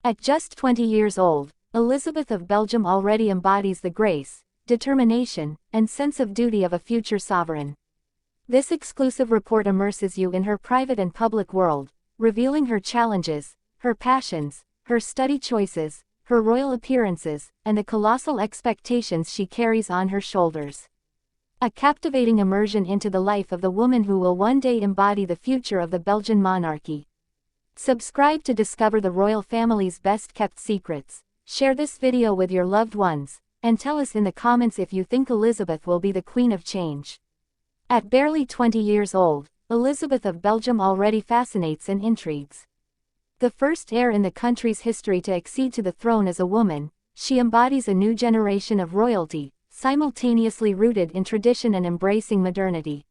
At just 20 years old, Elisabeth of Belgium already embodies the grace, determination, and sense of duty of a future sovereign. This exclusive report immerses you in her private and public world, revealing her challenges, her passions, her study choices, her royal appearances, and the colossal expectations she carries on her shoulders. A captivating immersion into the life of the woman who will one day embody the future of the Belgian monarchy. Subscribe to discover the royal family's best-kept secrets, share this video with your loved ones, and tell us in the comments if you think Elisabeth will be the Queen of Change. At barely 20 years old, Elisabeth of Belgium already fascinates and intrigues. The first heir in the country's history to accede to the throne as a woman, she embodies a new generation of royalty, simultaneously rooted in tradition and embracing modernity.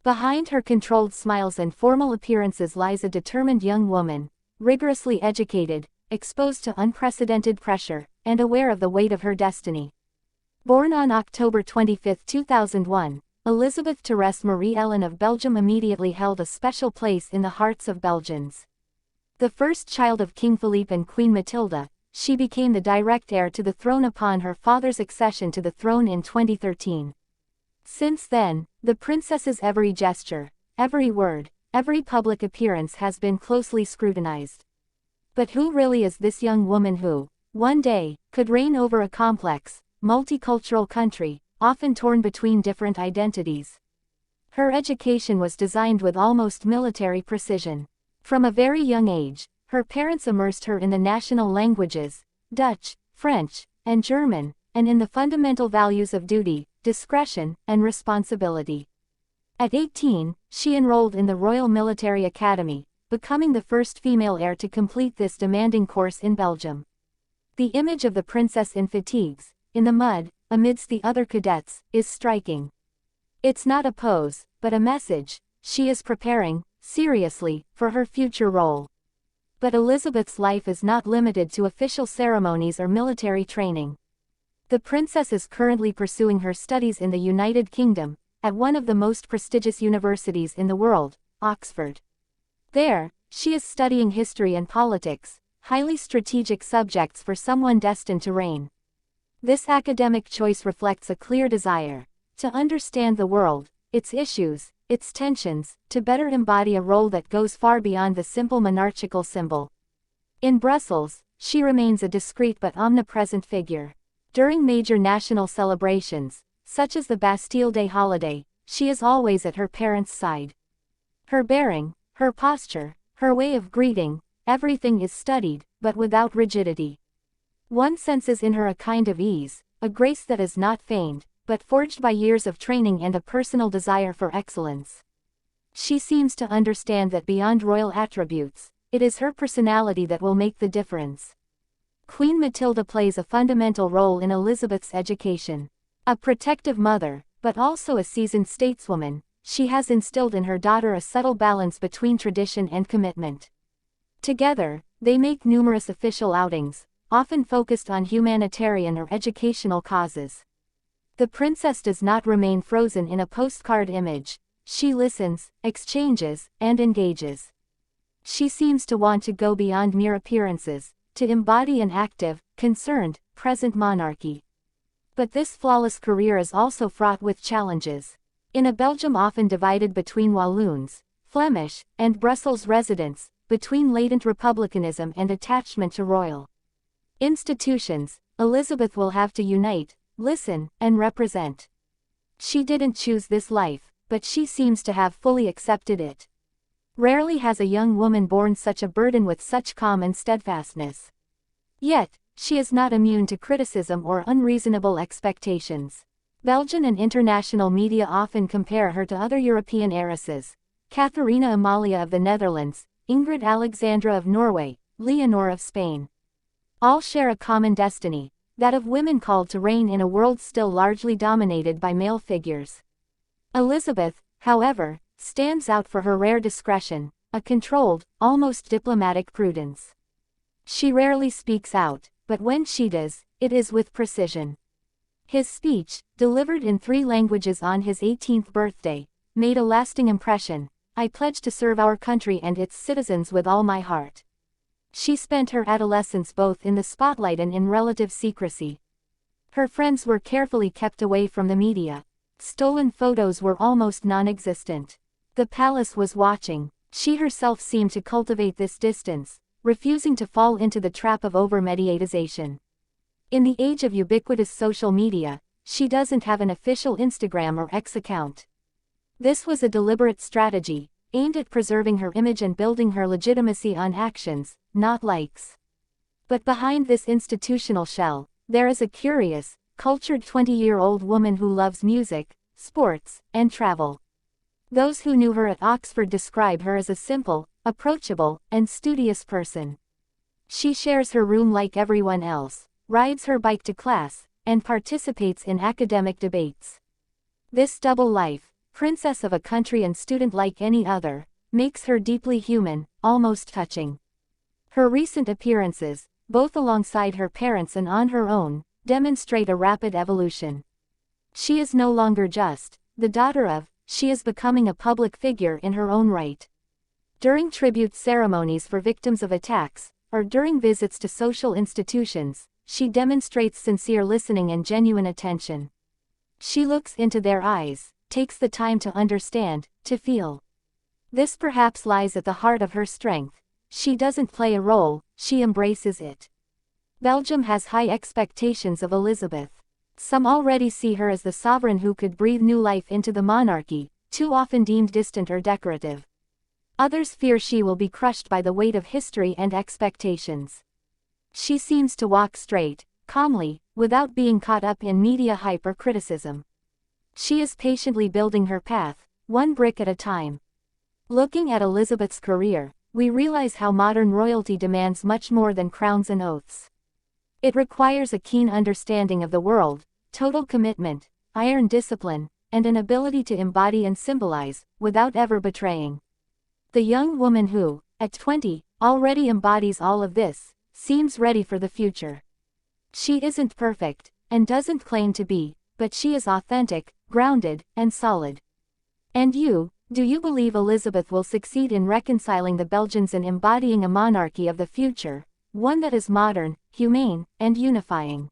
Behind her controlled smiles and formal appearances lies a determined young woman, rigorously educated, exposed to unprecedented pressure, and aware of the weight of her destiny. Born on October 25, 2001, Elisabeth Therese Marie-Ellen of Belgium immediately held a special place in the hearts of Belgians. The first child of King Philippe and Queen Mathilde, she became the direct heir to the throne upon her father's accession to the throne in 2013. Since then, the princess's every gesture, every word, every public appearance has been closely scrutinized. But who really is this young woman who, one day, could reign over a complex, multicultural country, often torn between different identities? Her education was designed with almost military precision. From a very young age, her parents immersed her in the national languages, Dutch, French, and German, and in the fundamental values of duty, discretion, and responsibility. At 18, she enrolled in the Royal Military Academy, becoming the first female heir to complete this demanding course in Belgium. The image of the princess in fatigues, in the mud, amidst the other cadets, is striking. It's not a pose, but a message. She is preparing, seriously, for her future role. But Elisabeth's life is not limited to official ceremonies or military training. The princess is currently pursuing her studies in the United Kingdom, at one of the most prestigious universities in the world, Oxford. There, she is studying history and politics, highly strategic subjects for someone destined to reign. This academic choice reflects a clear desire to understand the world, its issues, its tensions, to better embody a role that goes far beyond the simple monarchical symbol. In Brussels, she remains a discreet but omnipresent figure. During major national celebrations, such as the Bastille Day holiday, she is always at her parents' side. Her bearing, her posture, her way of greeting, everything is studied, but without rigidity. One senses in her a kind of ease, a grace that is not feigned, but forged by years of training and a personal desire for excellence. She seems to understand that beyond royal attributes, it is her personality that will make the difference. Queen Mathilde plays a fundamental role in Elisabeth's education. A protective mother, but also a seasoned stateswoman, she has instilled in her daughter a subtle balance between tradition and commitment. Together, they make numerous official outings, often focused on humanitarian or educational causes. The princess does not remain frozen in a postcard image. She listens, exchanges, and engages. She seems to want to go beyond mere appearances, to embody an active, concerned, present monarchy. But this flawless career is also fraught with challenges. In a Belgium often divided between Walloons, Flemish, and Brussels residents, between latent republicanism and attachment to royal institutions, Elisabeth will have to unite, listen, and represent. She didn't choose this life, but she seems to have fully accepted it. Rarely has a young woman borne such a burden with such calm and steadfastness. Yet, she is not immune to criticism or unreasonable expectations. Belgian and international media often compare her to other European heiresses: Catharina Amalia of the Netherlands, Ingrid Alexandra of Norway, Leonor of Spain. All share a common destiny, that of women called to reign in a world still largely dominated by male figures. Elisabeth, however, stands out for her rare discretion, a controlled, almost diplomatic prudence. She rarely speaks out, but when she does, it is with precision. His speech, delivered in 3 languages on his 18th birthday, made a lasting impression. "I pledge to serve our country and its citizens with all my heart." She spent her adolescence both in the spotlight and in relative secrecy. Her friends were carefully kept away from the media. Stolen photos were almost non-existent. The palace was watching. She herself seemed to cultivate this distance, refusing to fall into the trap of over-mediatization. In the age of ubiquitous social media, she doesn't have an official Instagram or X account. This was a deliberate strategy, aimed at preserving her image and building her legitimacy on actions, not likes. But behind this institutional shell, there is a curious, cultured 20-year-old woman who loves music, sports, and travel. Those who knew her at Oxford describe her as a simple, approachable, and studious person. She shares her room like everyone else, rides her bike to class, and participates in academic debates. This double life, princess of a country and student like any other, makes her deeply human, almost touching. Her recent appearances, both alongside her parents and on her own, demonstrate a rapid evolution. She is no longer just the daughter of, she is becoming a public figure in her own right. During tribute ceremonies for victims of attacks, or during visits to social institutions, she demonstrates sincere listening and genuine attention. She looks into their eyes, takes the time to understand, to feel. This perhaps lies at the heart of her strength. She doesn't play a role, she embraces it. Belgium has high expectations of Elisabeth. Some already see her as the sovereign who could breathe new life into the monarchy, too often deemed distant or decorative. Others fear she will be crushed by the weight of history and expectations. She seems to walk straight, calmly, without being caught up in media hype or criticism. She is patiently building her path, one brick at a time. Looking at Elisabeth's career, we realize how modern royalty demands much more than crowns and oaths. It requires a keen understanding of the world, total commitment, iron discipline, and an ability to embody and symbolize, without ever betraying. The young woman who, at 20, already embodies all of this, seems ready for the future. She isn't perfect, and doesn't claim to be, but she is authentic, grounded, and solid. And you, do you believe Elisabeth will succeed in reconciling the Belgians and embodying a monarchy of the future, one that is modern, humane, and unifying?